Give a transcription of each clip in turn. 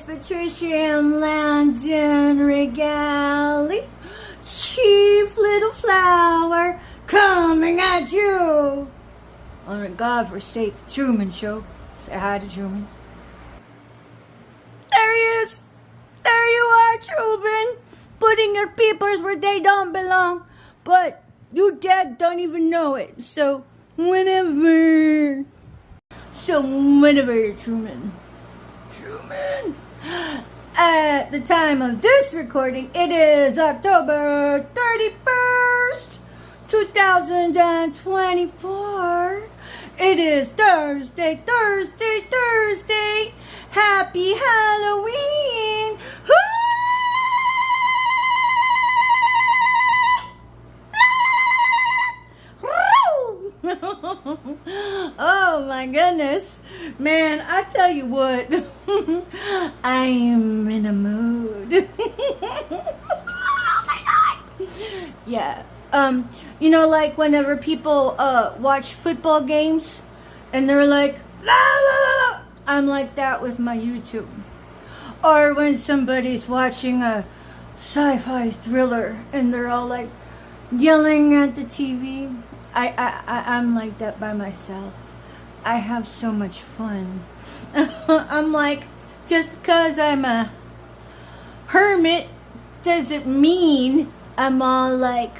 it's Patricia and Landon Regali, Chief Little Flower, coming at you on a godforsaken Truman Show. Say hi to Truman. There he is. There you are, Truman. Putting your peepers where they don't belong. But you dead don't even know it. So, whenever, Truman. At the time of this recording, it is October 31st, 2024. It is Thursday. Happy Halloween. Oh my goodness, man, I tell you what, I'm in a mood. Oh my god. Yeah, like whenever people watch football games and they're like, la, la, la, la. I'm like that with my YouTube. Or when somebody's watching a sci-fi thriller and they're all like yelling at the TV. I'm like that by myself. I have so much fun. I'm like, just because I'm a hermit doesn't mean I'm all like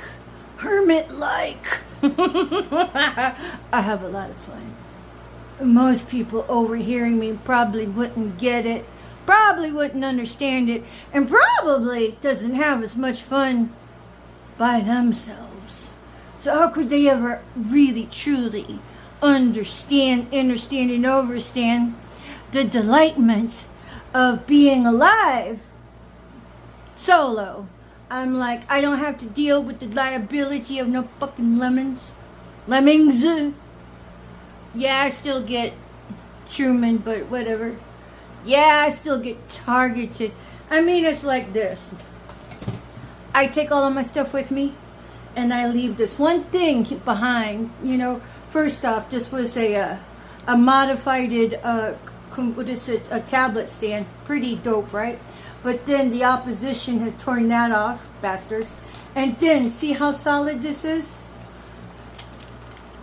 hermit-like. I have a lot of fun. Most people overhearing me probably wouldn't get it, probably wouldn't understand it, and probably doesn't have as much fun by themselves. So how could they ever really, truly understand and overstand the delightment of being alive solo? I'm like, I don't have to deal with the liability of no fucking lemmings. Yeah, I still get Truman, but whatever. Yeah, I still get targeted. I mean, it's like this. I take all of my stuff with me. And I leave this one thing behind. First off, this was a modified, a tablet stand. Pretty dope, right? But then the opposition has torn that off, bastards. And then, see how solid this is?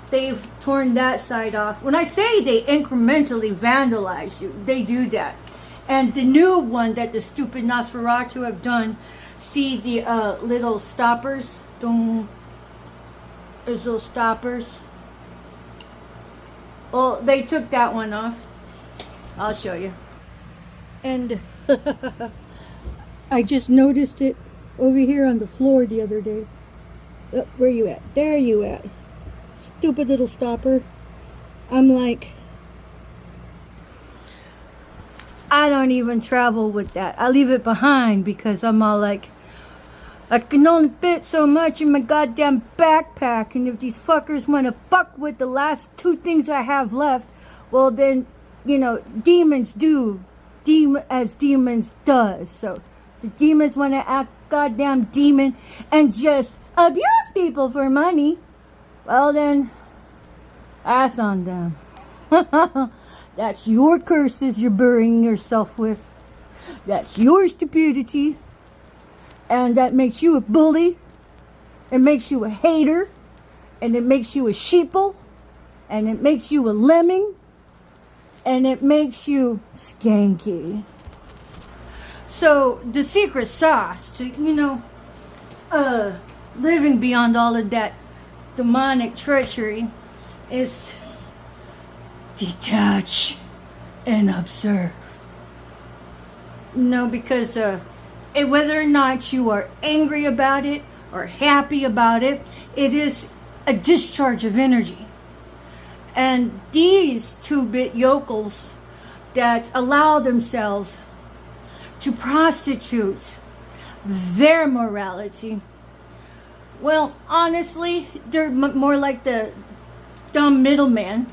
They've torn that side off. When I say they incrementally vandalize you, they do that. And the new one that the stupid Nosferatu have done, see the little stoppers? There's little stoppers. Well, they took that one off. I'll show you. And I just noticed it over here on the floor the other day. Oh, where you at? There you at. Stupid little stopper. I'm like, I don't even travel with that. I leave it behind because I'm all like, I can only fit so much in my goddamn backpack, and if these fuckers want to fuck with the last two things I have left, well then, demons do as demons does. So the demons want to act goddamn demon and just abuse people for money. Well then, that's on them. That's your curses you're burying yourself with. That's your stupidity. And that makes you a bully. It makes you a hater. And it makes you a sheeple. And it makes you a lemming. And it makes you skanky. So, the secret sauce to, living beyond all of that demonic treachery is detach and observe. Because, whether or not you are angry about it or happy about it, it is a discharge of energy. And these two-bit yokels that allow themselves to prostitute their morality, well, honestly, they're more like the dumb middleman,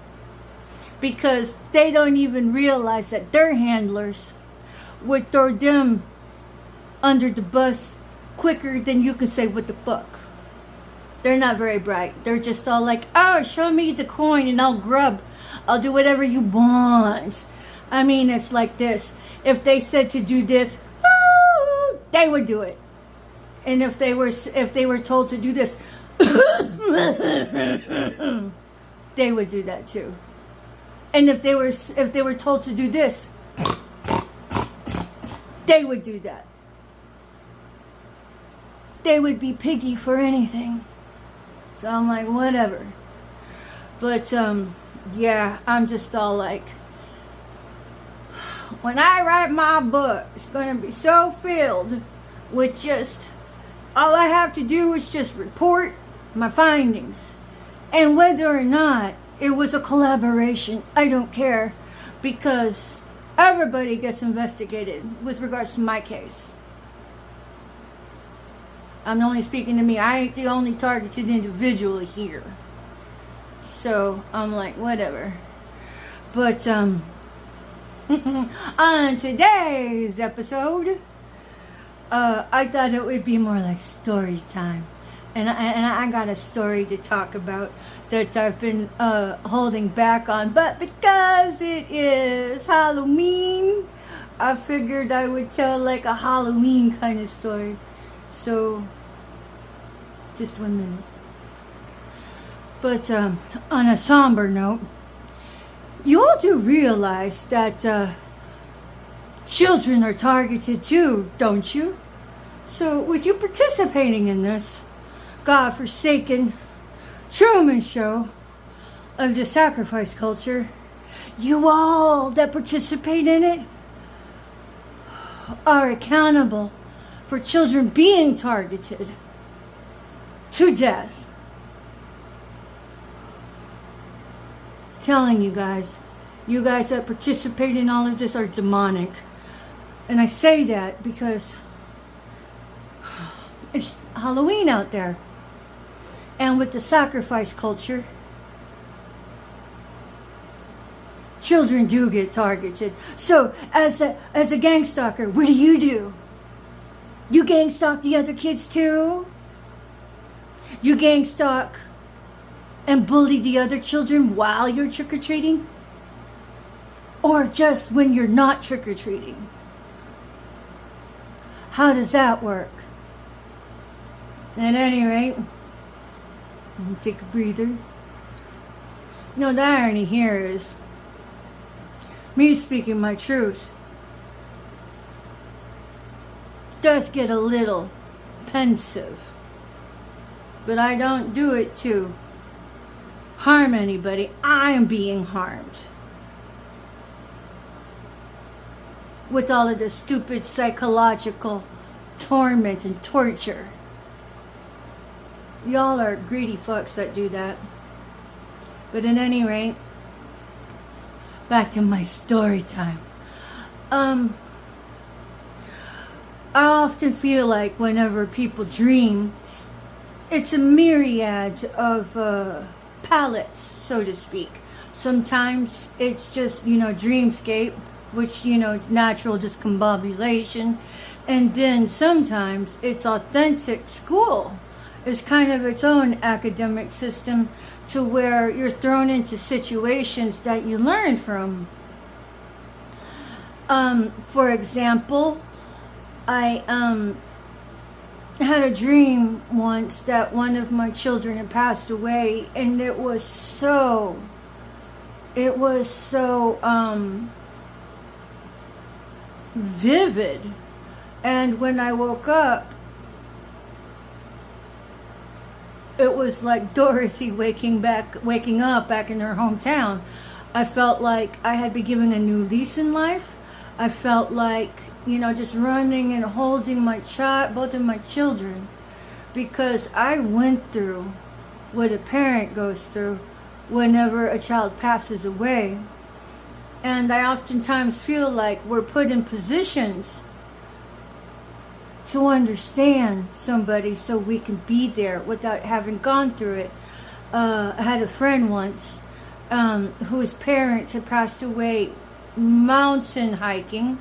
because they don't even realize that their handlers would throw them under the bus quicker than you can say what the fuck. They're not very bright. They're just all like, oh, show me the coin and I'll grub. I'll do whatever you want. I mean, it's like this. If they said to do this, they would do it. And if they were told to do this, they would do that too. And if they were told to do this, they would do that. They would be piggy for anything. So I'm like, whatever. But yeah, I'm just all like, when I write my book, it's gonna be so filled with just, all I have to do is just report my findings. And whether or not it was a collaboration, I don't care, because everybody gets investigated with regards to my case. I'm only speaking to me. I ain't the only targeted individual here. So I'm like, whatever. But on today's episode, I thought it would be more like story time. And I got a story to talk about that I've been holding back on. But because it is Halloween, I figured I would tell like a Halloween kind of story. So, just 1 minute. But on a somber note, you all do realize that children are targeted too, don't you? So, with you participating in this godforsaken Truman Show of the sacrifice culture, you all that participate in it are accountable for children being targeted to death. Telling you guys that participate in all of this are demonic. And I say that because it's Halloween out there. And with the sacrifice culture, children do get targeted. So, as a gang stalker, what do? You gang stalk the other kids too? You gang stalk and bully the other children while you're trick-or-treating? Or just when you're not trick-or-treating? How does that work? At any rate, let me take a breather. No, the irony here is me speaking my truth does get a little pensive, but I don't do it to harm anybody. I am being harmed with all of this stupid psychological torment and torture. Y'all are greedy fucks that do that. But at any rate, back to my story time. I often feel like whenever people dream, it's a myriad of palettes, so to speak. Sometimes it's just, dreamscape, which, natural discombobulation. And then sometimes it's authentic school. It's kind of its own academic system to where you're thrown into situations that you learn from. For example, I had a dream once that one of my children had passed away, and it was so vivid. And when I woke up, it was like Dorothy waking up back in her hometown. I felt like I had been given a new lease in life. I felt like, just running and holding both of my children, because I went through what a parent goes through whenever a child passes away. And I oftentimes feel like we're put in positions to understand somebody so we can be there without having gone through it. I had a friend once whose parents had passed away mountain hiking,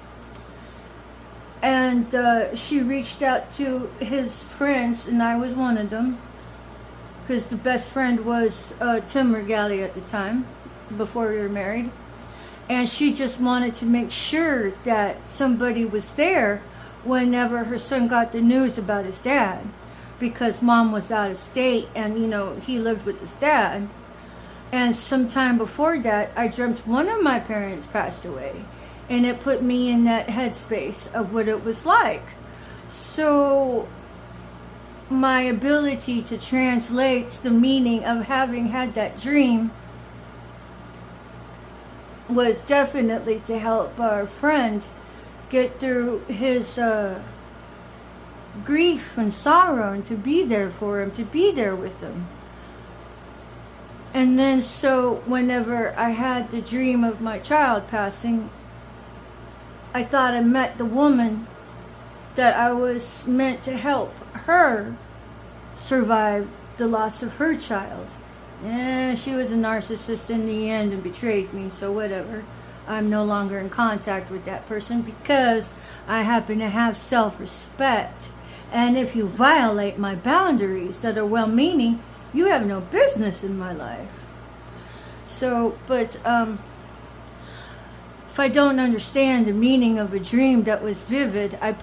and she reached out to his friends, and I was one of them, because the best friend was Tim Regali at the time, before we were married. and she just wanted to make sure that somebody was there whenever her son got the news about his dad, because mom was out of state and he lived with his dad. And sometime before that, I dreamt one of my parents passed away, and it put me in that headspace of what it was like. So my ability to translate the meaning of having had that dream was definitely to help our friend get through his grief and sorrow, and to be there for him, to be there with him. And then so whenever I had the dream of my child passing, I thought I met the woman that I was meant to help her survive the loss of her child. And she was a narcissist in the end and betrayed me, so whatever. I'm no longer in contact with that person because I happen to have self-respect. And if you violate my boundaries that are well-meaning, you have no business in my life. So, but if I don't understand the meaning of a dream that was vivid, I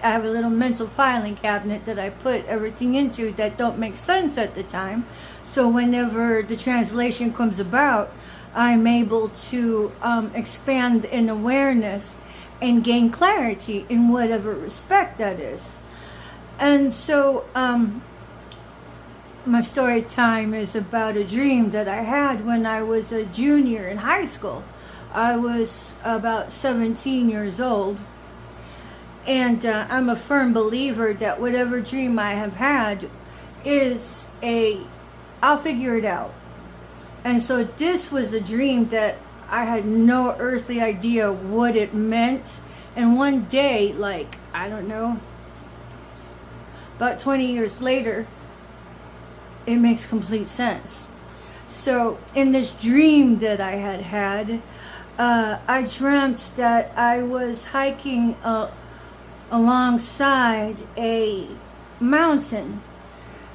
have a little mental filing cabinet that I put everything into that don't make sense at the time. So whenever the translation comes about, I'm able to expand in awareness and gain clarity in whatever respect that is. And so my story time is about a dream that I had when I was a junior in high school. I was about 17 years old, and I'm a firm believer that whatever dream I have had is I'll figure it out. And so this was a dream that I had no earthly idea what it meant. And one day, like, I don't know, about 20 years later, it makes complete sense. So in this dream that I had, I dreamt that I was hiking alongside a mountain,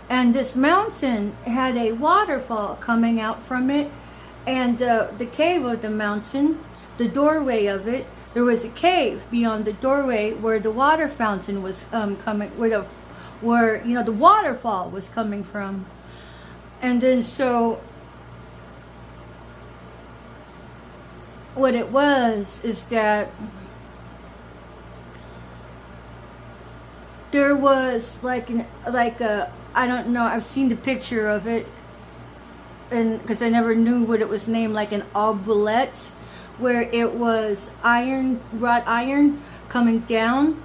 and this mountain had a waterfall coming out from it, and the cave of the mountain, the doorway of it, there was a cave beyond the doorway where the water fountain was coming, where the waterfall was coming from. And then so what it was is that there was like a I don't know, I've seen the picture of it, and because I never knew what it was named, like an omelette, where it was wrought iron coming down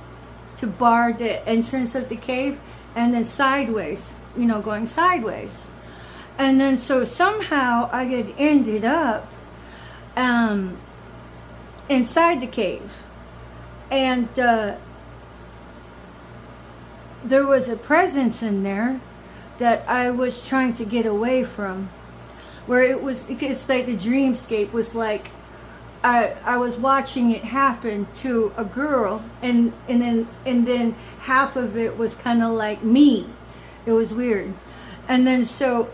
to bar the entrance of the cave, and then sideways, going sideways. And then so somehow I had ended up inside the cave, and there was a presence in there that I was trying to get away from, where it's like the dreamscape was like I was watching it happen to a girl, and then half of it was kind of like me. It was weird. And then so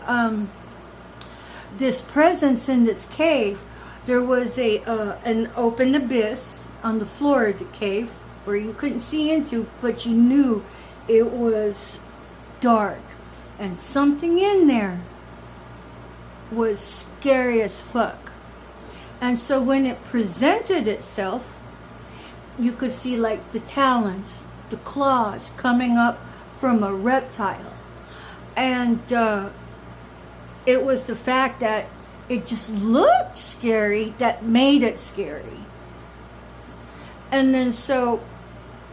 this presence in this cave, there was an open abyss on the floor of the cave where you couldn't see into, but you knew it was dark, and something in there was scary as fuck. And so when it presented itself, you could see like the talons, the claws coming up from a reptile. And it was the fact that it just looked scary that made it scary. And then so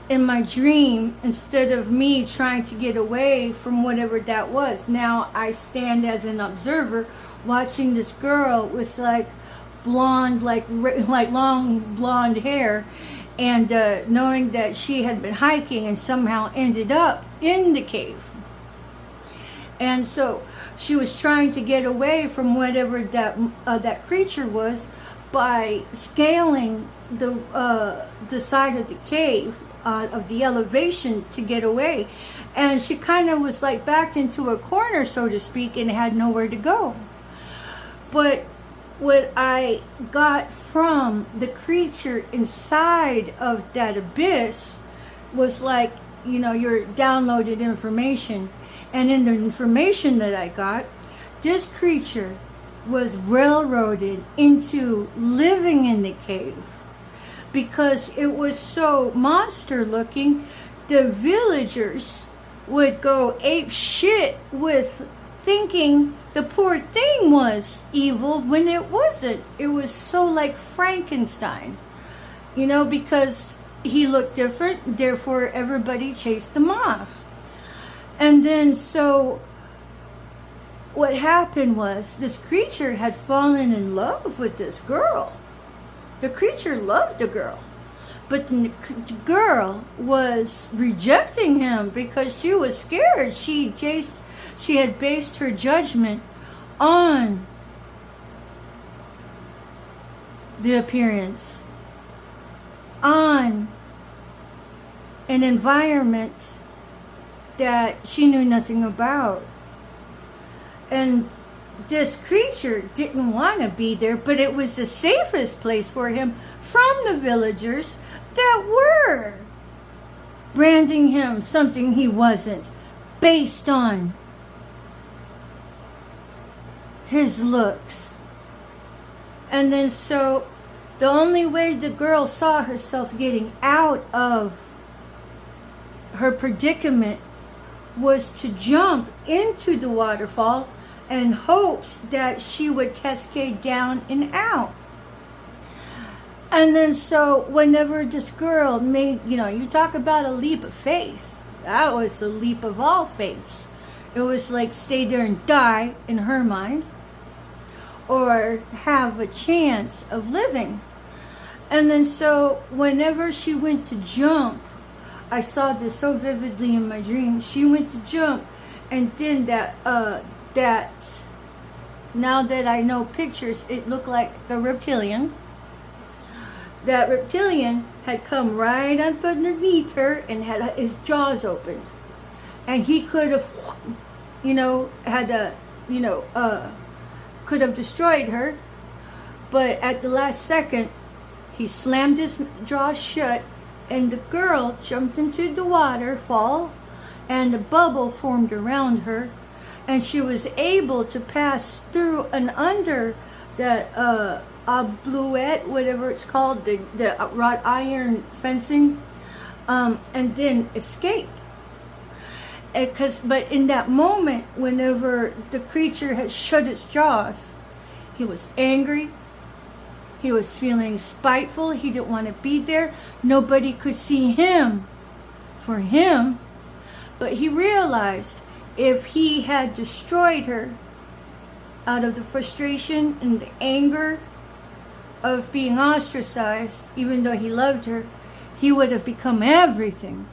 in my dream, instead of me trying to get away from whatever that was, now I stand as an observer watching this girl with like blonde, like long blonde hair, and knowing that she had been hiking and somehow ended up in the cave. And so she was trying to get away from whatever that creature was by scaling the side of the cave, of the elevation, to get away. And she kind of was like backed into a corner, so to speak, and had nowhere to go. But what I got from the creature inside of that abyss was like, your downloaded information. And in the information that I got, this creature was railroaded into living in the cave because it was so monster looking. The villagers would go ape shit with thinking the poor thing was evil when it wasn't. It was so like Frankenstein, because he looked different, therefore everybody chased him off. And then so what happened was this creature had fallen in love with this girl. The creature loved the girl, but the girl was rejecting him because she was scared. She had based her judgment on the appearance, on an environment that she knew nothing about. And this creature didn't want to be there, but it was the safest place for him from the villagers that were branding him something he wasn't, based on his looks. And then so the only way the girl saw herself getting out of her predicament was to jump into the waterfall in hopes that she would cascade down and out. And then so whenever this girl made, you talk about a leap of faith, that was the leap of all faiths. It was like stay there and die in her mind, or have a chance of living. And then so whenever she went to jump, I saw this so vividly in my dream. She went to jump, and then that now that I know pictures, it looked like a reptilian. That reptilian had come right up underneath her and had his jaws open, and he could have, could have destroyed her, but at the last second, he slammed his jaws shut, and the girl jumped into the waterfall, and a bubble formed around her, and she was able to pass through and under that obluette, whatever it's called, the wrought iron fencing, and then escape. But in that moment, whenever the creature had shut its jaws, he was angry. He was feeling spiteful. He didn't want to be there. Nobody could see him for him. But he realized if he had destroyed her out of the frustration and the anger of being ostracized, even though he loved her, he would have become everything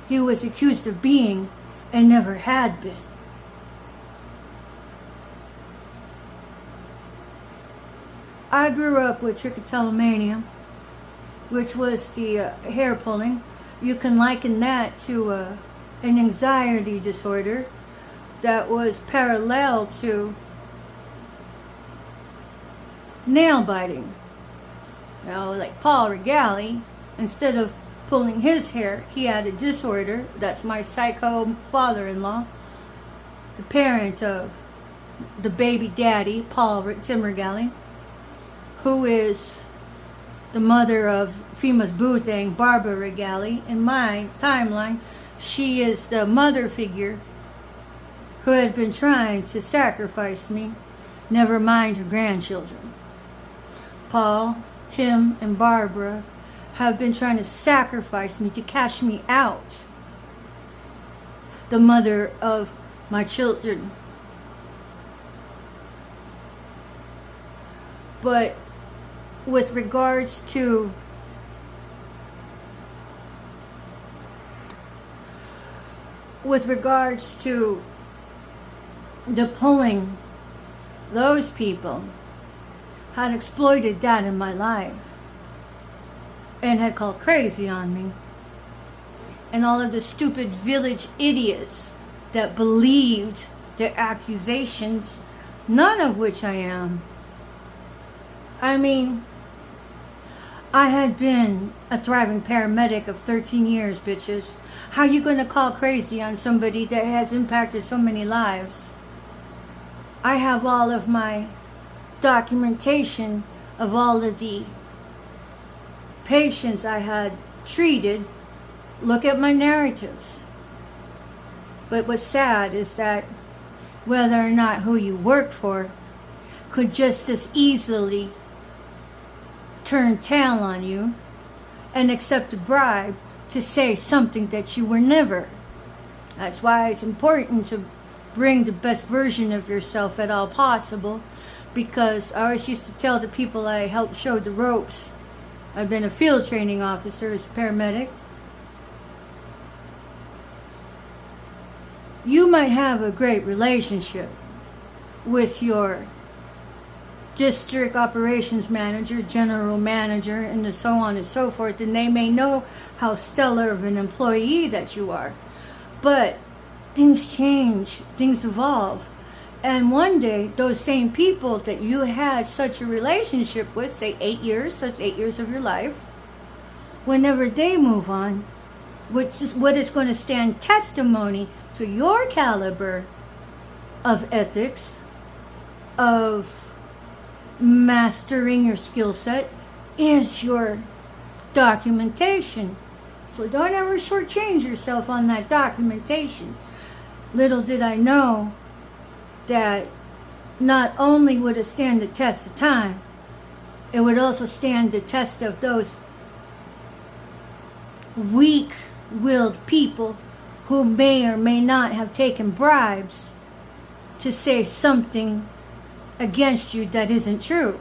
he was accused of being and never had been. I grew up with trichotillomania, which was the hair pulling. You can liken that to an anxiety disorder that was parallel to nail biting. Like Paul Regali, instead of pulling his hair, he had a disorder. That's my psycho father-in-law, the parent of the baby daddy, Tim Regali, who is the mother of Fima's boo thing, Barbara Regali. In my timeline, she is the mother figure who has been trying to sacrifice me, never mind her grandchildren. Paul, Tim, and Barbara have been trying to sacrifice me to cash me out, the mother of my children. But with regards to the pulling, those people had exploited that in my life and had called crazy on me. And all of the stupid village idiots that believed their accusations, none of which I am, I mean, I had been a thriving paramedic of 13 years, bitches. How you gonna call crazy on somebody that has impacted so many lives? I have all of my documentation of all of the patients I had treated. Look at my narratives. But what's sad is that whether or not who you work for could just as easily turn tail on you and accept a bribe to say something that you were never. That's why it's important to bring the best version of yourself at all possible, because I always used to tell the people I helped show the ropes. I've been a field training officer as a paramedic. You might have a great relationship with your district operations manager, general manager, and so on and so forth, and they may know how stellar of an employee that you are. But things change, things evolve, and one day those same people that you had such a relationship with, say 8 years, that's 8 years of your life, whenever they move on, which is what is going to stand testimony to your caliber of ethics, of mastering your skill set, is your documentation. So don't ever shortchange yourself on that documentation. Little did I know that not only would it stand the test of time, it would also stand the test of those weak-willed people who may or may not have taken bribes to say something against you that isn't true.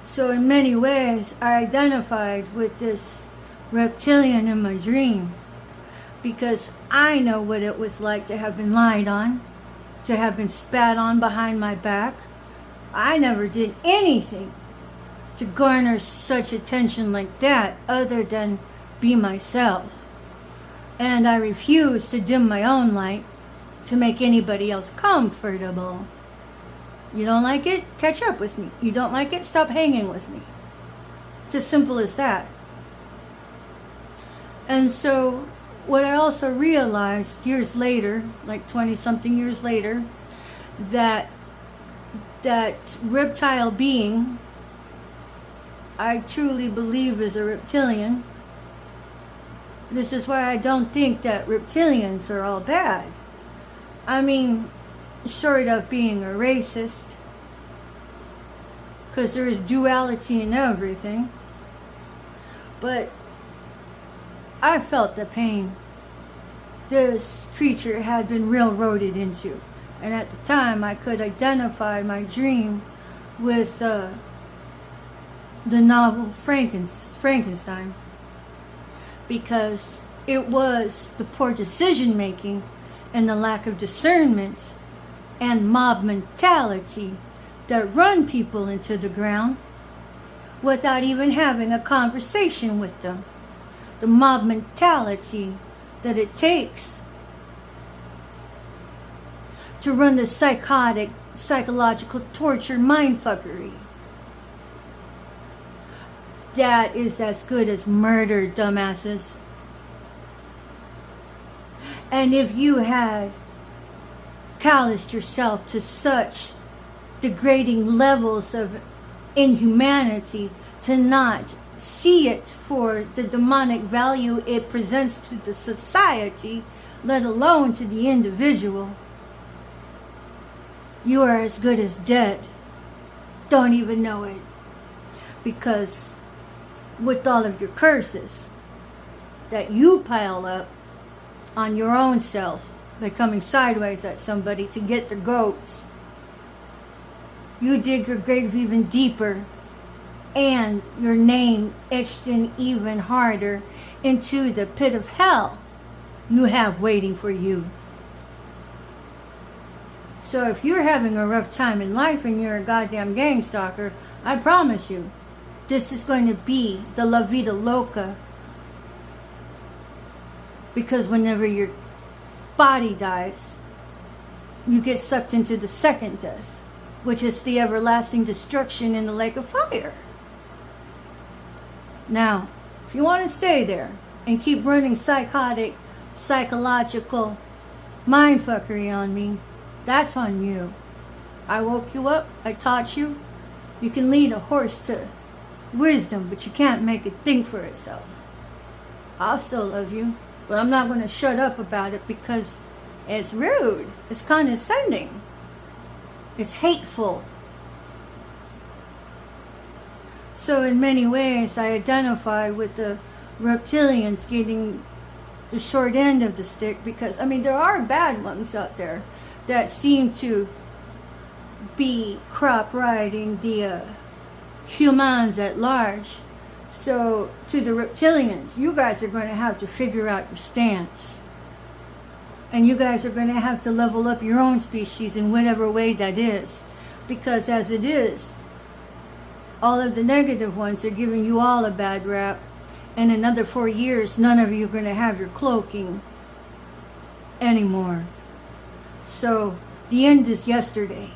So in many ways, I identified with this reptilian in my dream, because I know what it was like to have been lied on, to have been spat on behind my back. I never did anything to garner such attention like that other than be myself. And I refuse to dim my own light to make anybody else comfortable. You don't like it? Catch up with me. You don't like it? Stop hanging with me. It's as simple as that. And so what I also realized years later, like 20-something years later, that reptile being, I truly believe is a reptilian. This is why I don't think that reptilians are all bad. I mean, short of being a racist, because there is duality in everything, but I felt the pain this creature had been railroaded into. And at the time, I could identify my dream with the novel Frankenstein, because it was the poor decision making and the lack of discernment and mob mentality that run people into the ground without even having a conversation with them. The mob mentality that it takes to run the psychotic, psychological torture mindfuckery. That is as good as murder, dumbasses. And if you had calloused yourself to such degrading levels of inhumanity to not see it for the demonic value it presents to the society, let alone to the individual, you are as good as dead. Don't even know it. Because with all of your curses that you pile up on your own self by coming sideways at somebody to get the goats, you dig your grave even deeper, and your name etched in even harder into the pit of hell you have waiting for you. So if you're having a rough time in life and you're a goddamn gang stalker, I promise you, this is going to be the La Vida Loca. Because whenever your body dies, you get sucked into the second death. which is the everlasting destruction in the lake of fire. Now, if you want to stay there and keep running psychotic, psychological mindfuckery on me, that's on you. I woke you up, I taught you. You can lead a horse to wisdom, but you can't make it think for itself. I'll still love you, but I'm not going to shut up about it because it's rude. It's condescending. It's hateful. So in many ways, I identify with the reptilians getting the short end of the stick because, I mean, there are bad ones out there that seem to be crop riding the humans at large. So to the reptilians, you guys are going to have to figure out your stance. And you guys are going to have to level up your own species in whatever way that is. Because as it is, all of the negative ones are giving you all a bad rap. And in another 4 years, none of you are going to have your cloaking anymore. So the end is yesterday.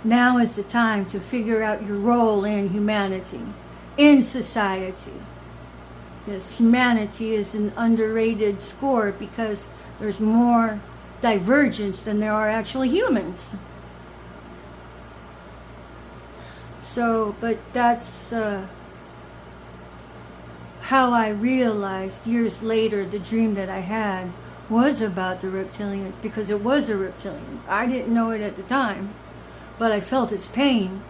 Now is the time to figure out your role in humanity, in society. Because humanity is an underrated score because there's more divergence than there are actually humans. So, but that's how I realized years later the dream that I had was about the reptilians, because it was a reptilian. I didn't know it at the time, but I felt its pain.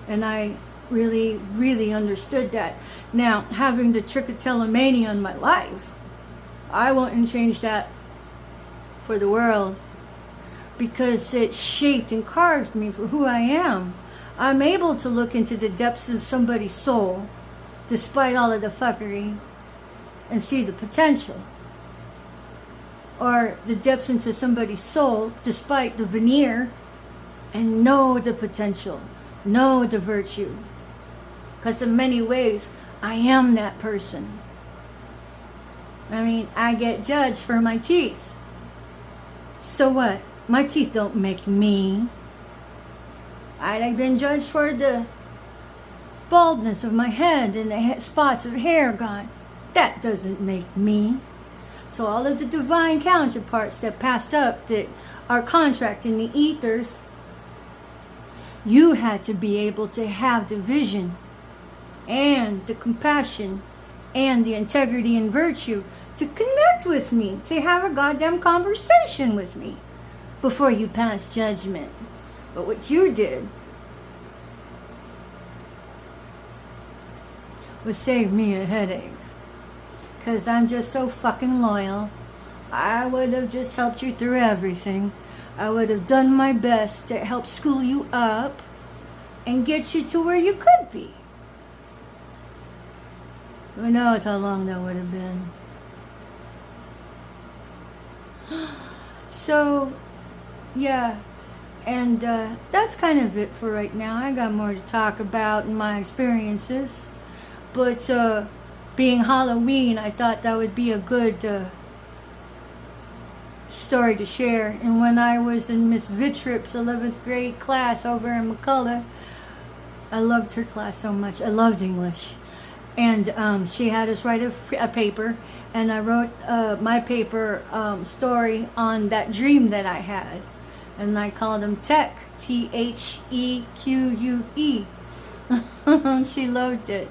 And I really, really understood that. Now, having the trichotillomania in my life, I wouldn't change that for the world, because it shaped and carved me for who I am. I'm able to look into the depths of somebody's soul, despite all of the fuckery, and see the potential. Or the depths into somebody's soul, despite the veneer, and know the potential, know the virtue. Because in many ways, I am that person. I mean, I get judged for my teeth. So what? My teeth don't make me. I've been judged for the baldness of my head and the spots of hair gone. That doesn't make me. So all of the divine counterparts that passed up, that are contracting the ethers, you had to be able to have the vision and the compassion and the integrity and virtue to connect with me, to have a goddamn conversation with me before you pass judgment. But what you did was save me a headache. Because I'm just so fucking loyal. I would have just helped you through everything. I would have done my best to help school you up and get you to where you could be. Who knows how long that would have been. So, yeah. And that's kind of it for right now. I got more to talk about in my experiences. But being Halloween, I thought that would be a good story to share. And when I was in Miss Vitrip's 11th grade class over in McCullough, I loved her class so much. I loved English. And she had us write a paper. And I wrote my paper story on that dream that I had. And I called him Tech, T-H-E-Q-U-E. She loved it.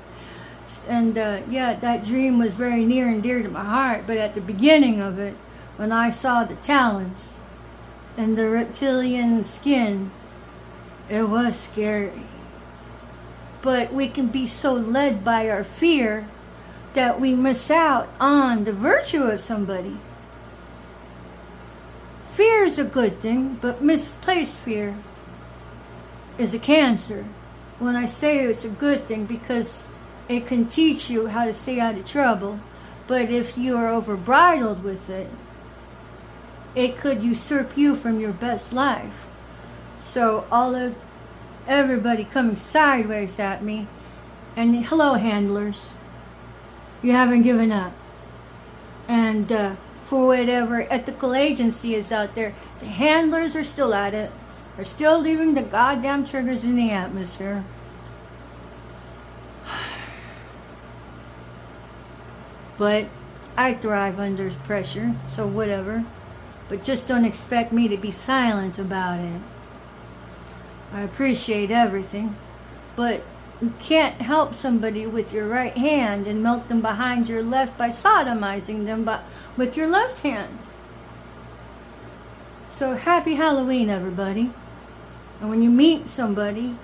And yeah, that dream was very near and dear to my heart. But at the beginning of it, when I saw the talons and the reptilian skin, it was scary. But we can be so led by our fear that we miss out on the virtue of somebody. Fear is a good thing, but misplaced fear is a cancer. When I say it's a good thing, because it can teach you how to stay out of trouble. But if you are overbridled with it, it could usurp you from your best life. So everybody coming sideways at me, and hello handlers, you haven't given up. And for whatever ethical agency is out there, the handlers are still at it. are still leaving the goddamn triggers in the atmosphere. But I thrive under pressure, so whatever. But just don't expect me to be silent about it. I appreciate everything, but you can't help somebody with your right hand and milk them behind your left by sodomizing them with your left hand. So happy Halloween, everybody. And when you meet somebody,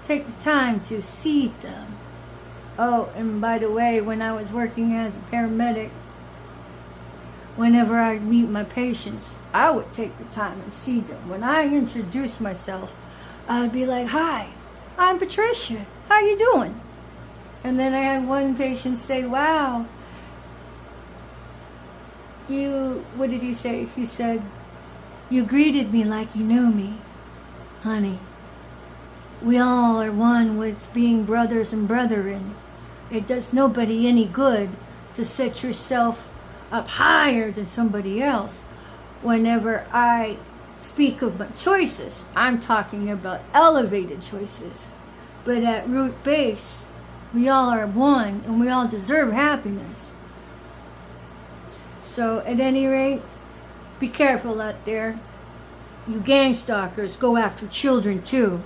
take the time to see them. Oh, and by the way, when I was working as a paramedic, whenever I meet my patients, I would take the time and see them. When I introduce myself, I'd be like, "Hi, I'm Patricia. How you doing?" And then I had one patient say, "Wow, what did he say? He said, you greeted me like you knew me. Honey, we all are one with being brothers and brethren. It does nobody any good to set yourself up higher than somebody else. Whenever I speak of my choices, I'm talking about elevated choices. But at root base, we all are one and we all deserve happiness." So at any rate, be careful out there. You gang stalkers go after children too.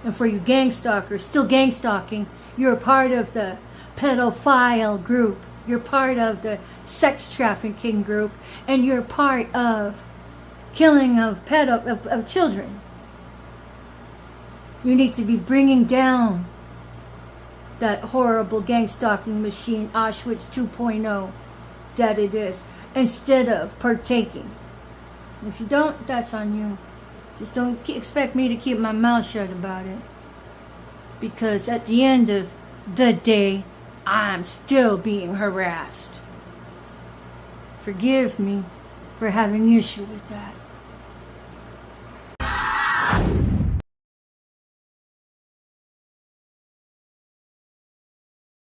And for you gang stalkers still gang stalking, you're a part of the pedophile group. You're part of the sex trafficking group. And you're part of killing of children. You need to be bringing down that horrible gang stalking machine, Auschwitz 2.0, that it is, instead of partaking. If you don't, that's on you. Just don't expect me to keep my mouth shut about it. Because at the end of the day, I'm still being harassed. Forgive me for having issue with that.